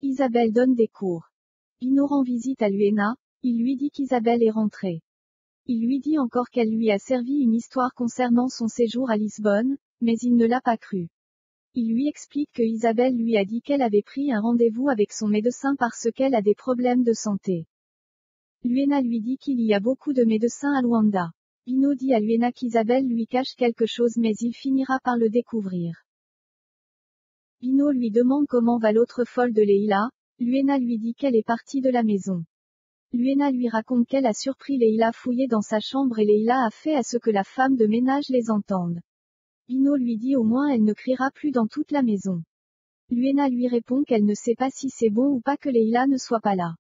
Isabelle donne des cours. Bino rend visite à Luena, il lui dit qu'Isabelle est rentrée. Il lui dit encore qu'elle lui a servi une histoire concernant son séjour à Lisbonne, mais il ne l'a pas cru. Il lui explique que Isabelle lui a dit qu'elle avait pris un rendez-vous avec son médecin parce qu'elle a des problèmes de santé. Luena lui dit qu'il y a beaucoup de médecins à Luanda. Bino dit à Luena qu'Isabelle lui cache quelque chose mais il finira par le découvrir. Bino lui demande comment va l'autre folle de Leila, Luena lui dit qu'elle est partie de la maison. Luena lui raconte qu'elle a surpris Leila fouiller dans sa chambre et Leila a fait à ce que la femme de ménage les entende. Bino lui dit au moins elle ne criera plus dans toute la maison. Luena lui répond qu'elle ne sait pas si c'est bon ou pas que Leila ne soit pas là.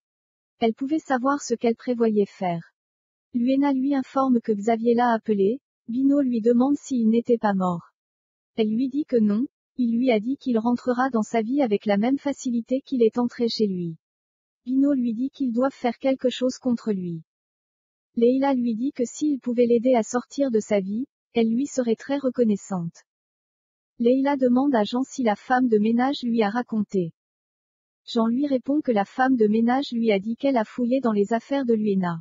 Elle pouvait savoir ce qu'elle prévoyait faire. Luena lui informe que Xavier l'a appelé, Bino lui demande s'il n'était pas mort. Elle lui dit que non, il lui a dit qu'il rentrera dans sa vie avec la même facilité qu'il est entré chez lui. Bino lui dit qu'ils doivent faire quelque chose contre lui. Leila lui dit que s'il pouvait l'aider à sortir de sa vie, elle lui serait très reconnaissante. Leila demande à Jean si la femme de ménage lui a raconté. Jean lui répond que la femme de ménage lui a dit qu'elle a fouillé dans les affaires de Luena.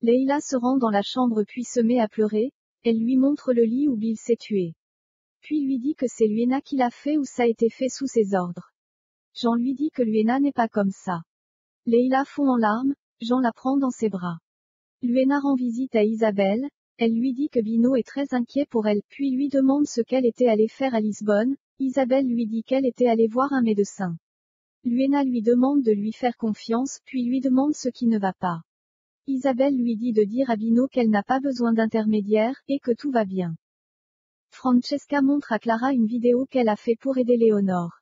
Leila se rend dans la chambre puis se met à pleurer, elle lui montre le lit où Bill s'est tué. Puis lui dit que c'est Luena qui l'a fait ou ça a été fait sous ses ordres. Jean lui dit que Luena n'est pas comme ça. Leila fond en larmes, Jean la prend dans ses bras. Luena rend visite à Isabelle, elle lui dit que Bino est très inquiet pour elle, puis lui demande ce qu'elle était allée faire à Lisbonne, Isabelle lui dit qu'elle était allée voir un médecin. Luena lui demande de lui faire confiance, puis lui demande ce qui ne va pas. Isabelle lui dit de dire à Bino qu'elle n'a pas besoin d'intermédiaire, et que tout va bien. Francesca montre à Clara une vidéo qu'elle a fait pour aider Léonore.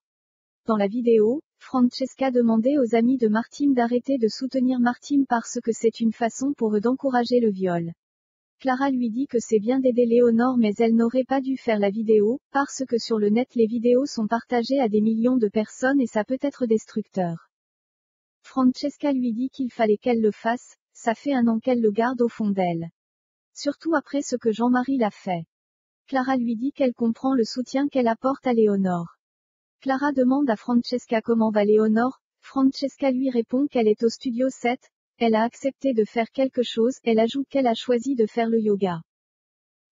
Dans la vidéo, Francesca demandait aux amis de Martine d'arrêter de soutenir Martine parce que c'est une façon pour eux d'encourager le viol. Clara lui dit que c'est bien d'aider Léonore mais elle n'aurait pas dû faire la vidéo, parce que sur le net les vidéos sont partagées à des millions de personnes et ça peut être destructeur. Francesca lui dit qu'il fallait qu'elle le fasse, ça fait 1 an qu'elle le garde au fond d'elle. Surtout après ce que Jean-Marie l'a fait. Clara lui dit qu'elle comprend le soutien qu'elle apporte à Léonore. Clara demande à Francesca comment va Léonore, Francesca lui répond qu'elle est au studio 7, elle a accepté de faire quelque chose, elle ajoute qu'elle a choisi de faire le yoga.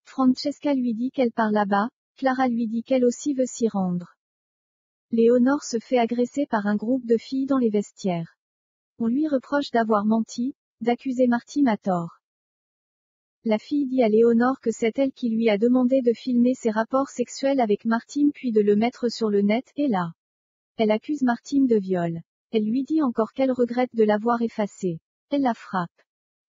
Francesca lui dit qu'elle part là-bas, Clara lui dit qu'elle aussi veut s'y rendre. Léonore se fait agresser par un groupe de filles dans les vestiaires. On lui reproche d'avoir menti, d'accuser Martine à tort. La fille dit à Léonore que c'est elle qui lui a demandé de filmer ses rapports sexuels avec Martine puis de le mettre sur le net, et là. Elle accuse Martine de viol. Elle lui dit encore qu'elle regrette de l'avoir effacé. Elle la frappe.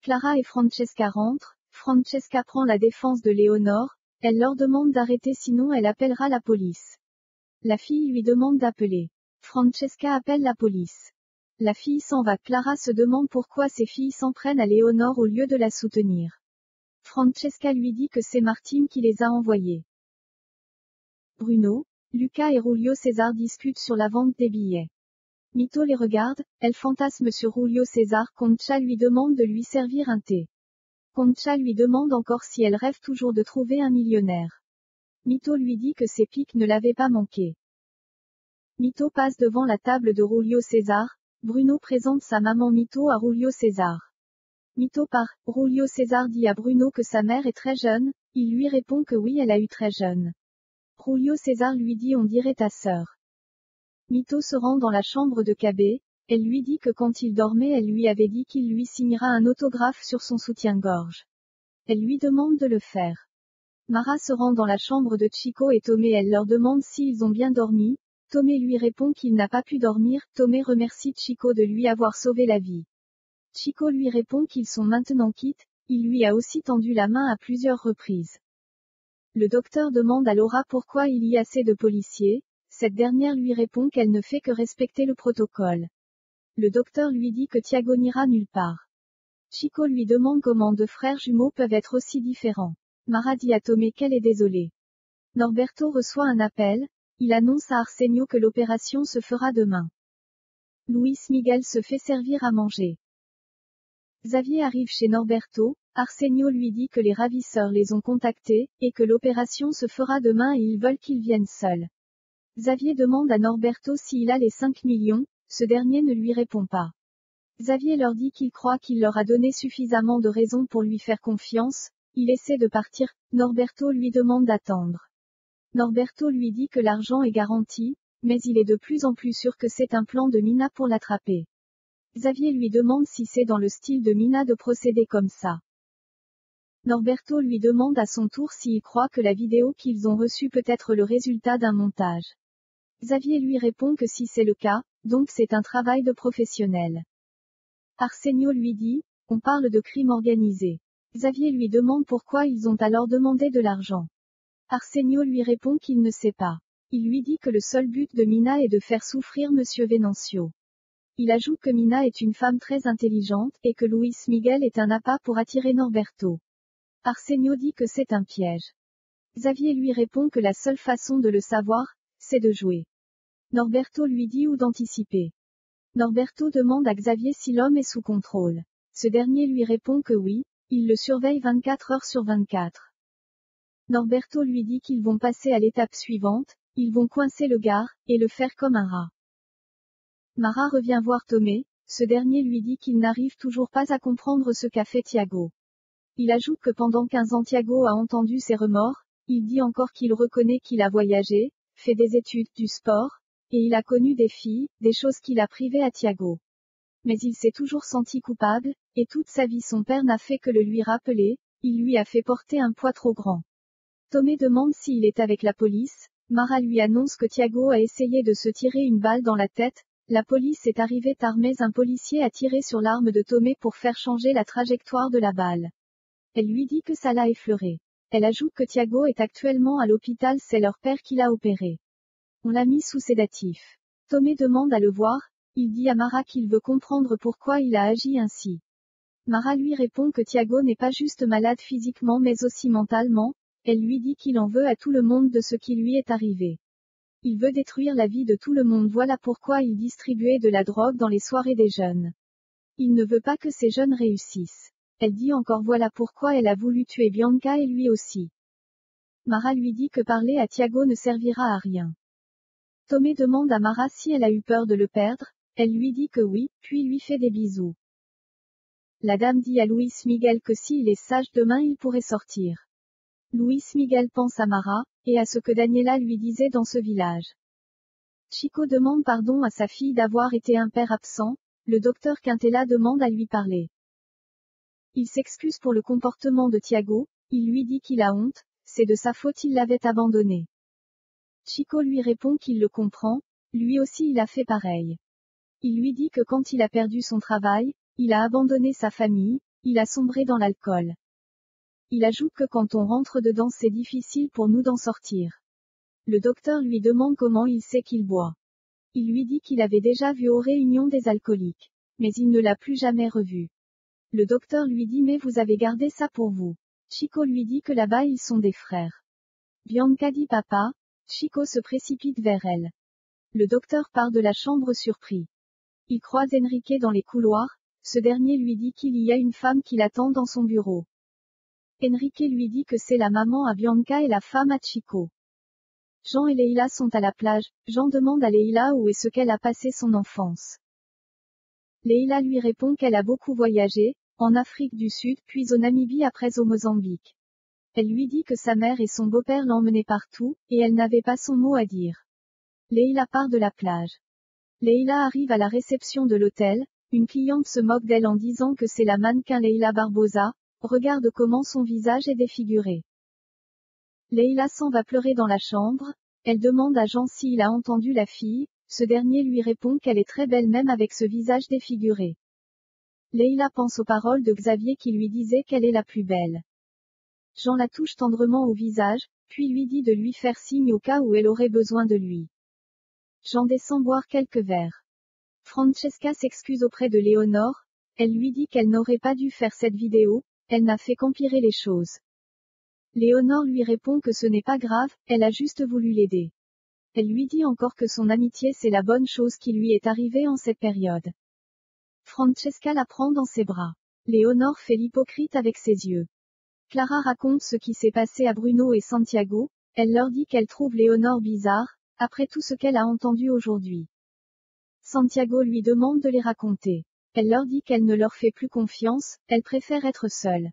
Clara et Francesca rentrent, Francesca prend la défense de Léonore, elle leur demande d'arrêter sinon elle appellera la police. La fille lui demande d'appeler. Francesca appelle la police. La fille s'en va. Clara se demande pourquoi ces filles s'en prennent à Léonore au lieu de la soutenir. Francesca lui dit que c'est Martine qui les a envoyés. Bruno, Lucas et Julio César discutent sur la vente des billets. Mito les regarde, elle fantasme sur Julio César. Concha lui demande de lui servir un thé. Concha lui demande encore si elle rêve toujours de trouver un millionnaire. Mito lui dit que ses piques ne l'avaient pas manqué. Mito passe devant la table de Julio César, Bruno présente sa maman Mito à Julio César. Mito part, Julio César dit à Bruno que sa mère est très jeune, il lui répond que oui elle a eu très jeune. Julio César lui dit on dirait ta sœur. Mito se rend dans la chambre de Cabé, elle lui dit que quand il dormait elle lui avait dit qu'il lui signera un autographe sur son soutien-gorge. Elle lui demande de le faire. Mara se rend dans la chambre de Chico et Tomé, elle leur demande s'ils ont bien dormi, Tomé lui répond qu'il n'a pas pu dormir, Tomé remercie Chico de lui avoir sauvé la vie. Chico lui répond qu'ils sont maintenant quittes, il lui a aussi tendu la main à plusieurs reprises. Le docteur demande à Laura pourquoi il y a assez de policiers, cette dernière lui répond qu'elle ne fait que respecter le protocole. Le docteur lui dit que Thiago n'ira nulle part. Chico lui demande comment 2 frères jumeaux peuvent être aussi différents. Mara dit à Tomé qu'elle est désolée. Norberto reçoit un appel, il annonce à Arsenio que l'opération se fera demain. Luis Miguel se fait servir à manger. Xavier arrive chez Norberto, Arsenio lui dit que les ravisseurs les ont contactés, et que l'opération se fera demain et ils veulent qu'ils viennent seuls. Xavier demande à Norberto s'il a les 5 millions, ce dernier ne lui répond pas. Xavier leur dit qu'il croit qu'il leur a donné suffisamment de raisons pour lui faire confiance, il essaie de partir, Norberto lui demande d'attendre. Norberto lui dit que l'argent est garanti, mais il est de plus en plus sûr que c'est un plan de Mina pour l'attraper. Xavier lui demande si c'est dans le style de Mina de procéder comme ça. Norberto lui demande à son tour s'il croit que la vidéo qu'ils ont reçue peut être le résultat d'un montage. Xavier lui répond que si c'est le cas, donc c'est un travail de professionnel. Arsenio lui dit, on parle de crime organisé. Xavier lui demande pourquoi ils ont alors demandé de l'argent. Arsenio lui répond qu'il ne sait pas. Il lui dit que le seul but de Mina est de faire souffrir Monsieur Venancio. Il ajoute que Mina est une femme très intelligente, et que Luis Miguel est un appât pour attirer Norberto. Arsenio dit que c'est un piège. Xavier lui répond que la seule façon de le savoir, c'est de jouer. Norberto lui dit ou d'anticiper. Norberto demande à Xavier si l'homme est sous contrôle. Ce dernier lui répond que oui, il le surveille 24 heures sur 24. Norberto lui dit qu'ils vont passer à l'étape suivante, ils vont coincer le gars, et le faire comme un rat. Mara revient voir Tomé, ce dernier lui dit qu'il n'arrive toujours pas à comprendre ce qu'a fait Thiago. Il ajoute que pendant 15 ans Thiago a entendu ses remords, il dit encore qu'il reconnaît qu'il a voyagé, fait des études, du sport, et il a connu des filles, des choses qu'il a privées à Thiago. Mais il s'est toujours senti coupable, et toute sa vie son père n'a fait que le lui rappeler, il lui a fait porter un poids trop grand. Tomé demande s'il est avec la police, Mara lui annonce que Thiago a essayé de se tirer une balle dans la tête, la police est arrivée tard mais un policier a tiré sur l'arme de Tomé pour faire changer la trajectoire de la balle. Elle lui dit que ça l'a effleuré. Elle ajoute que Thiago est actuellement à l'hôpital, c'est leur père qui l'a opéré. On l'a mis sous sédatif. Tomé demande à le voir, il dit à Mara qu'il veut comprendre pourquoi il a agi ainsi. Mara lui répond que Thiago n'est pas juste malade physiquement mais aussi mentalement, elle lui dit qu'il en veut à tout le monde de ce qui lui est arrivé. Il veut détruire la vie de tout le monde, voilà pourquoi il distribuait de la drogue dans les soirées des jeunes. Il ne veut pas que ces jeunes réussissent. Elle dit encore voilà pourquoi elle a voulu tuer Bianca et lui aussi. Mara lui dit que parler à Thiago ne servira à rien. Tomé demande à Mara si elle a eu peur de le perdre, elle lui dit que oui, puis lui fait des bisous. La dame dit à Luis Miguel que s'il est sage demain il pourrait sortir. Luis Miguel pense à Mara, et à ce que Daniela lui disait dans ce village. Chico demande pardon à sa fille d'avoir été un père absent, le docteur Quintela demande à lui parler. Il s'excuse pour le comportement de Thiago, il lui dit qu'il a honte, c'est de sa faute il l'avait abandonné. Chico lui répond qu'il le comprend, lui aussi il a fait pareil. Il lui dit que quand il a perdu son travail, il a abandonné sa famille, il a sombré dans l'alcool. Il ajoute que quand on rentre dedans c'est difficile pour nous d'en sortir. Le docteur lui demande comment il sait qu'il boit. Il lui dit qu'il avait déjà vu aux réunions des alcooliques. Mais il ne l'a plus jamais revu. Le docteur lui dit mais vous avez gardé ça pour vous. Chico lui dit que là-bas ils sont des frères. Bianca dit papa. Chico se précipite vers elle. Le docteur part de la chambre surpris. Il croise Enrique dans les couloirs, ce dernier lui dit qu'il y a une femme qui l'attend dans son bureau. Enrique lui dit que c'est la maman à Bianca et la femme à Chico. Jean et Leila sont à la plage, Jean demande à Leila où est-ce qu'elle a passé son enfance. Leila lui répond qu'elle a beaucoup voyagé, en Afrique du Sud puis au Namibie après au Mozambique. Elle lui dit que sa mère et son beau-père l'emmenaient partout, et elle n'avait pas son mot à dire. Leila part de la plage. Leila arrive à la réception de l'hôtel, une cliente se moque d'elle en disant que c'est la mannequin Leila Barbosa, regarde comment son visage est défiguré. Leila s'en va pleurer dans la chambre, elle demande à Jean s'il a entendu la fille, ce dernier lui répond qu'elle est très belle même avec ce visage défiguré. Leila pense aux paroles de Xavier qui lui disait qu'elle est la plus belle. Jean la touche tendrement au visage, puis lui dit de lui faire signe au cas où elle aurait besoin de lui. Jean descend boire quelques verres. Francesca s'excuse auprès de Léonore, elle lui dit qu'elle n'aurait pas dû faire cette vidéo, elle n'a fait qu'empirer les choses. Léonore lui répond que ce n'est pas grave, elle a juste voulu l'aider. Elle lui dit encore que son amitié c'est la bonne chose qui lui est arrivée en cette période. Francesca la prend dans ses bras. Léonore fait l'hypocrite avec ses yeux. Clara raconte ce qui s'est passé à Bruno et Santiago, elle leur dit qu'elle trouve Léonore bizarre, après tout ce qu'elle a entendu aujourd'hui. Santiago lui demande de les raconter. Elle leur dit qu'elle ne leur fait plus confiance, elle préfère être seule.